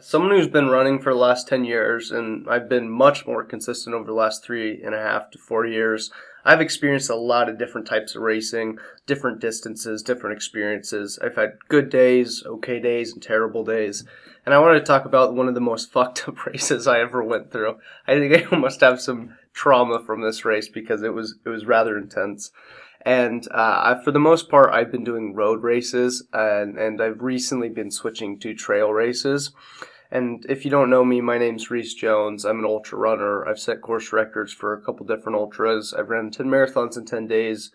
Someone who's been running for the last 10 years, and I've been much more consistent over the last 3.5 to 4 years. I've experienced a lot of different types of racing, different distances, different experiences. I've had good days, okay days, and terrible days. And I wanted to talk about one of the most fucked up races I ever went through. I think I almost have some trauma from this race because it was rather intense. And for the most part, I've been doing road races, and I've recently been switching to trail races. And if you don't know me, my name's Reese Jones. I'm an ultra runner. I've set course records for a couple different ultras. I've ran 10 marathons in 10 days,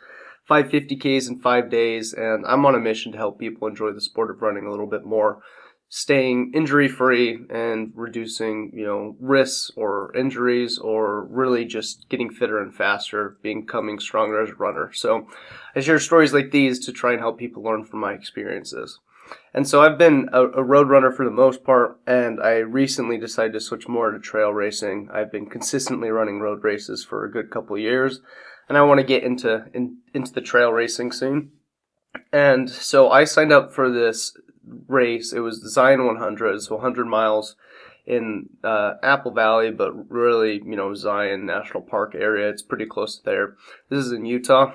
550Ks in 5 days, and I'm on a mission to help people enjoy the sport of running a little bit more, staying injury free and reducing, risks or injuries, or really just getting fitter and faster, becoming stronger as a runner. So I share stories like these to try and help people learn from my experiences. And so I've been a road runner for the most part, and I recently decided to switch more to trail racing. I've been consistently running road races for a good couple of years, and I want to get into the trail racing scene. And so I signed up for this race. It was the Zion 100, so 100 miles in Apple Valley, but really, Zion National Park area. It's pretty close to there. This is in Utah.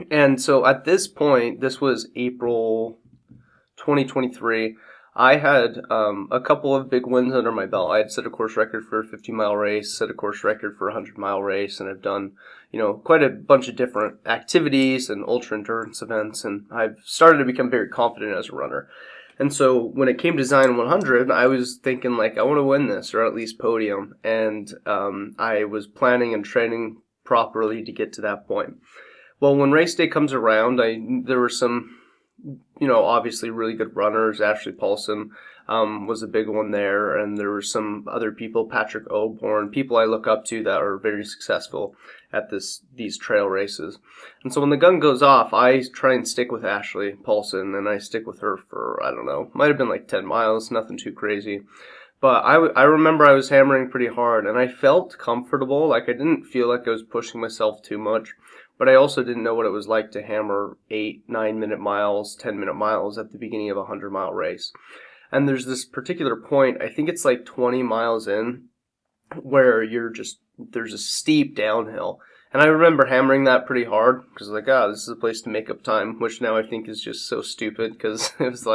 And so at this point, this was April 2023, I had a couple of big wins under my belt. I had set a course record for a 50-mile race, set a course record for a 100-mile race, and I've done, quite a bunch of different activities and ultra endurance events, and I've started to become very confident as a runner. And so when it came to Zion 100, I was thinking, I want to win this, or at least podium, and I was planning and training properly to get to that point. Well, when race day comes around, there were some obviously really good runners. Ashley Paulson was a big one there, and there were some other people, Patrick Oborn, people I look up to that are very successful at these trail races. And so when the gun goes off, I try and stick with Ashley Paulson, and I stick with her for, I don't know, might have been 10 miles, nothing too crazy. But I remember I was hammering pretty hard, and I felt comfortable. I didn't feel like I was pushing myself too much. But I also didn't know what it was like to hammer 8, 9-minute miles, 10-minute miles at the beginning of a 100-mile race. And there's this particular point, I think it's 20 miles in, where there's a steep downhill. And I remember hammering that pretty hard, because this is a place to make up time, which now I think is just so stupid, because it was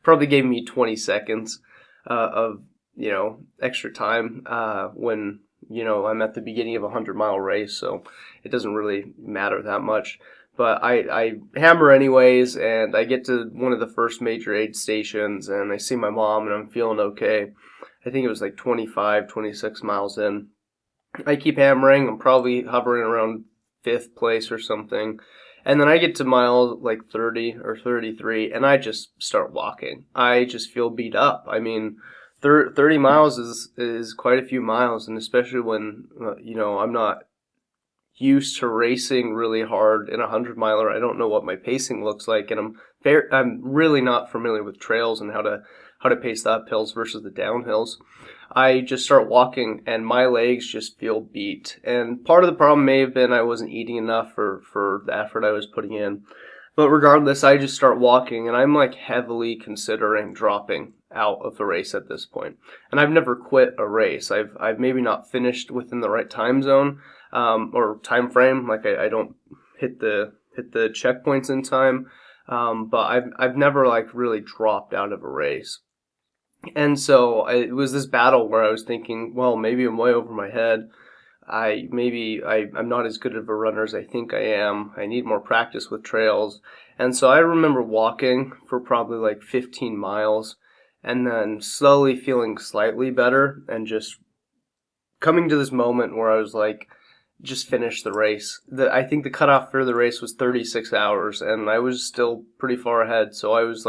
probably gave me 20 seconds of, extra time when I'm at the beginning of a 100-mile race, so it doesn't really matter that much. But I hammer anyways, and I get to one of the first major aid stations, and I see my mom, and I'm feeling okay. I think it was 25, 26 miles in. I keep hammering. I'm probably hovering around 5th place or something. And then I get to mile 30 or 33, and I just start walking. I just feel beat up. I mean, 30 miles is quite a few miles, and especially when, I'm not used to racing really hard in a 100-miler. I don't know what my pacing looks like, and I'm really not familiar with trails and how to pace the uphills versus the downhills. I just start walking, and my legs just feel beat. And part of the problem may have been I wasn't eating enough for the effort I was putting in. But regardless, I just start walking, and I'm heavily considering dropping out of the race at this point. And I've never quit a race. I've maybe not finished within the right time zone or time frame. I don't hit the checkpoints in time. But I've never really dropped out of a race. And so it was this battle where I was thinking, well, maybe I'm way over my head. I'm not as good of a runner as I think I am. I need more practice with trails. And so I remember walking for probably 15 miles and then slowly feeling slightly better and just coming to this moment where I was just finish the race. I think the cutoff for the race was 36 hours, and I was still pretty far ahead. So I was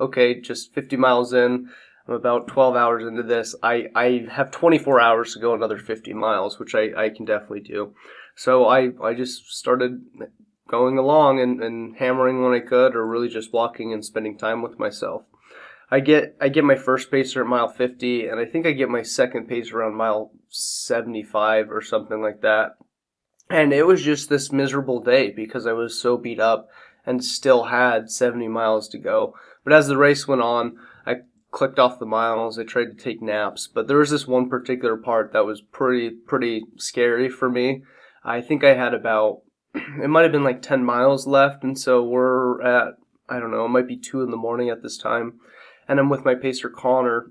okay, just 50 miles in. I'm about 12 hours into this. I have 24 hours to go another 50 miles, which I can definitely do. So I just started going along and hammering when I could, or really just walking and spending time with myself. I get my first pacer at mile 50, and I think I get my second pacer around mile 75 or something like that. And it was just this miserable day because I was so beat up and still had 70 miles to go. But as the race went on, I clicked off the miles. I tried to take naps, but there was this one particular part that was pretty scary for me. I think I had about it might have been like 10 miles left, and so we're at, I don't know, it might be 2 in the morning at this time, and I'm with my pacer Connor,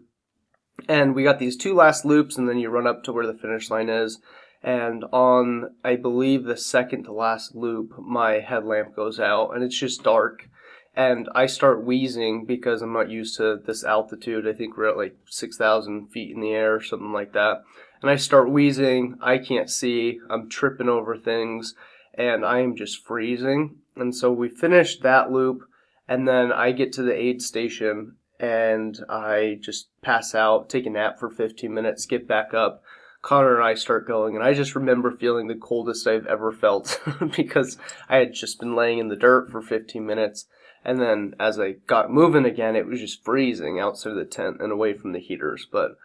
and we got these 2 last loops, and then you run up to where the finish line is. And on, I believe, the second to last loop, my headlamp goes out, and it's just dark. And I start wheezing because I'm not used to this altitude. I think we're at like 6,000 feet in the air or something like that. And I start wheezing. I can't see. I'm tripping over things, and I am just freezing. And so we finish that loop, and then I get to the aid station, and I just pass out, take a nap for 15 minutes, get back up. Connor and I start going, and I just remember feeling the coldest I've ever felt because I had just been laying in the dirt for 15 minutes. And then as I got moving again, it was just freezing outside of the tent and away from the heaters. But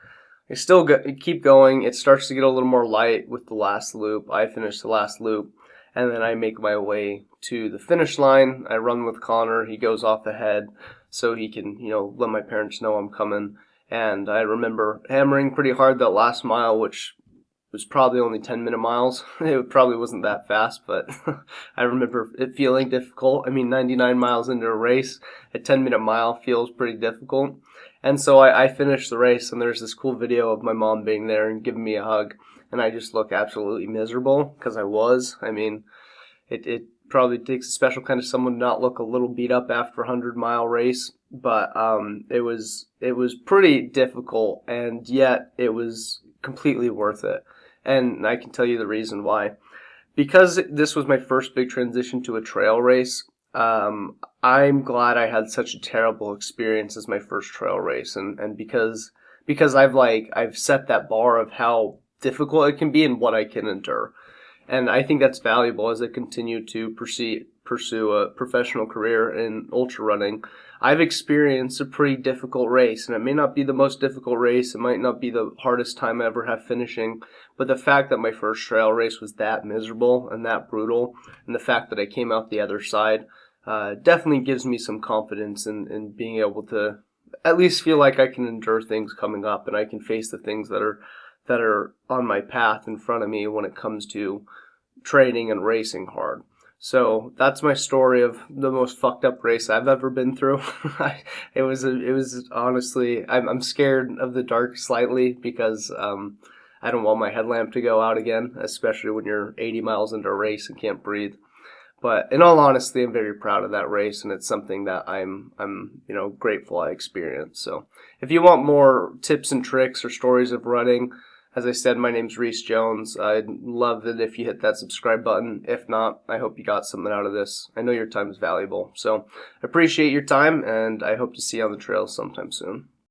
I still keep going. It starts to get a little more light with the last loop. I finish the last loop, and then I make my way to the finish line. I run with Connor. He goes off ahead so he can, let my parents know I'm coming. And I remember hammering pretty hard that last mile, which was probably only 10-minute miles. It probably wasn't that fast, but I remember it feeling difficult. I mean, 99 miles into a race, a 10-minute mile feels pretty difficult. And so I finished the race, and there's this cool video of my mom being there and giving me a hug. And I just look absolutely miserable because I was. I mean, it probably takes a special kind of someone to not look a little beat up after a 100-mile race. But it was pretty difficult, and yet it was completely worth it. And I can tell you the reason why. Because this was my first big transition to a trail race, I'm glad I had such a terrible experience as my first trail race, and because I've set that bar of how difficult it can be and what I can endure. And I think that's valuable as I continue to pursue a professional career in ultra running. I've experienced a pretty difficult race, and it may not be the most difficult race. It might not be the hardest time I ever have finishing, but the fact that my first trail race was that miserable and that brutal, and the fact that I came out the other side, definitely gives me some confidence in being able to at least feel like I can endure things coming up, and I can face the things that are on my path in front of me when it comes to training and racing hard. So that's my story of the most fucked up race I've ever been through. It was honestly, I'm scared of the dark slightly because I don't want my headlamp to go out again, especially when you're 80 miles into a race and can't breathe. But in all honesty, I'm very proud of that race, and it's something that I'm grateful I experienced. So if you want more tips and tricks or stories of running, as I said, my name's Reese Jones. I'd love it if you hit that subscribe button. If not, I hope you got something out of this. I know your time is valuable. So I appreciate your time, and I hope to see you on the trails sometime soon.